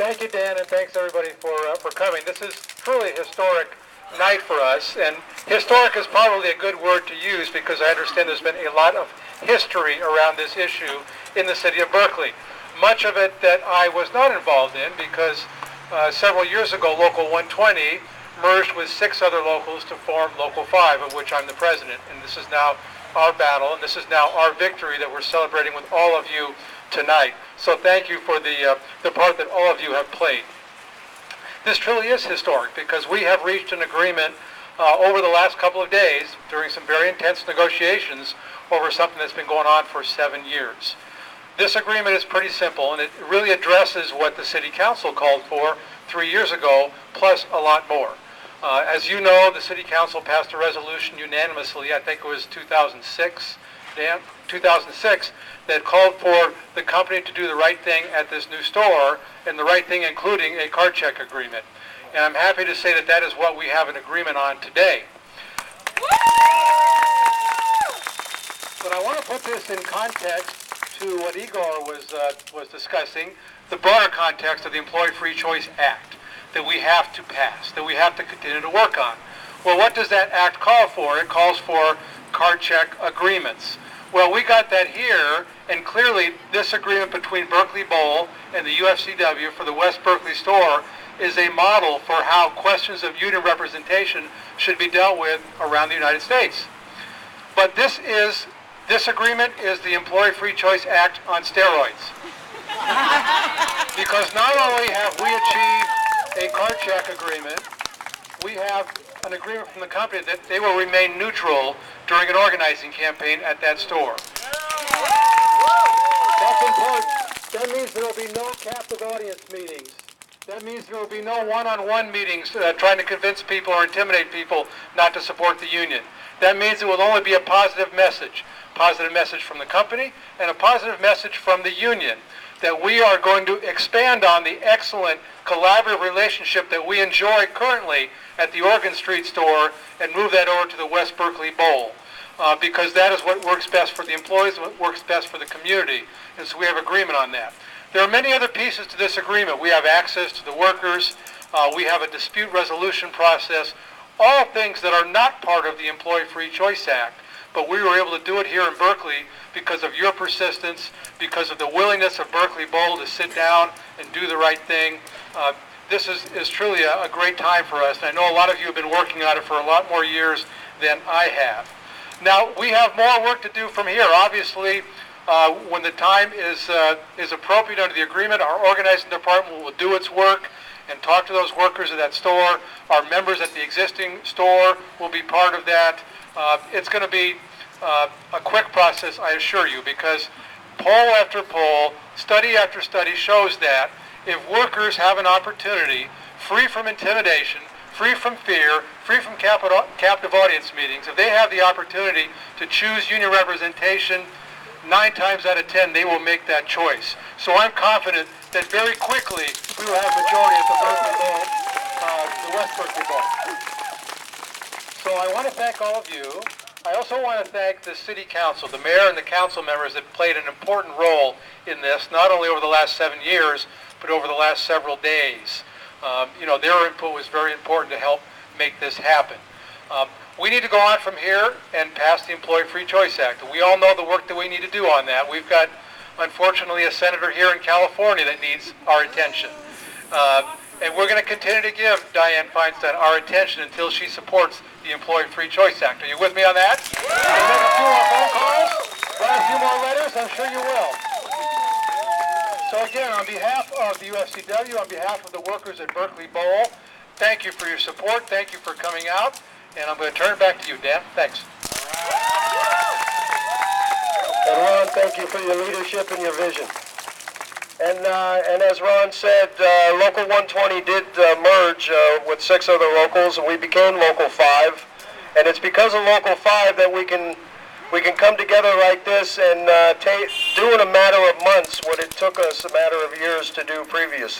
Thank you, Dan, and thanks everybody for coming. This is truly a historic night for us, and historic is probably a good word to use because I understand there's been a lot of history around this issue in the city of Berkeley. Much of it that I was not involved in because several years ago Local 120 merged with 6 other locals to form Local 5, of which I'm the president, and this is now our battle, and this is now our victory that we're celebrating with all of you tonight. So thank you for the part that all of you have played. This truly is historic because we have reached an agreement over the last couple of days during some very intense negotiations over something that's been going on for 7 years. This agreement is pretty simple, and it really addresses what the City Council called for 3 years ago, plus a lot more. As you know, the City Council passed a resolution unanimously, I think it was 2006, Dan? 2006, that called for the company to do the right thing at this new store, and the right thing including a card check agreement. And I'm happy to say that that is what we have an agreement on today. But I want to put this in context to what Igor was discussing, the broader context of the Employee Free Choice Act that we have to pass, that we have to continue to work on. Well, what does that act call for? It calls for card check agreements. Well, we got that here, and clearly this agreement between Berkeley Bowl and the UFCW for the West Berkeley store is a model for how questions of union representation should be dealt with around the United States. But this agreement is the Employee Free Choice Act on steroids. Because not only have we achieved a card check agreement, we have an agreement from the company that they will remain neutral during an organizing campaign at that store. That's important. That means there will be no captive audience meetings. That means there will be no one-on-one meetings trying to convince people or intimidate people not to support the union. That means it will only be a positive message from the company and a positive message from the union, that we are going to expand on the excellent collaborative relationship that we enjoy currently at the Oregon Street store and move that over to the West Berkeley Bowl, because that is what works best for the employees and what works best for the community, and so we have agreement on that. There are many other pieces to this agreement. We have access to the workers, we have a dispute resolution process, all things that are not part of the Employee Free Choice Act, but we were able to do it here in Berkeley because of your persistence, because of the willingness of Berkeley Bowl to sit down and do the right thing. This is truly a great time for us, and I know a lot of you have been working on it for a lot more years than I have. Now, we have more work to do from here. Obviously, when the time is appropriate under the agreement, our organizing department will do its work and talk to those workers at that store. Our members at the existing store will be part of that. It's going to be a quick process, I assure you, because poll after poll, study after study shows that if workers have an opportunity, free from intimidation, free from fear, free from captive audience meetings, if they have the opportunity to choose union representation, 9 times out of 10 they will make that choice. So I'm confident that very quickly we will have majority at the Berkeley Bowl, the West Berkeley Bowl. So I want to thank all of you. I also want to thank the City Council, the mayor and the council members that played an important role in this, not only over the last 7 years, but over the last several days. Their input was very important to help make this happen. We need to go on from here and pass the Employee Free Choice Act. We all know the work that we need to do on that. We've got, unfortunately, a senator here in California that needs our attention. And we're going to continue to give Dianne Feinstein our attention until she supports the Employee Free Choice Act. Are you with me on that? Can you make a few more phone calls? Write a few more letters? I'm sure you will. So again, on behalf of the UFCW, on behalf of the workers at Berkeley Bowl, thank you for your support. Thank you for coming out. And I'm going to turn it back to you, Dan. Thanks. And Ron, thank you for your leadership and your vision. And as Ron said, Local 120 did merge with 6 other locals, and we became Local 5. And it's because of Local 5 that we can come together like this and do in a matter of months what it took us a matter of years to do previously.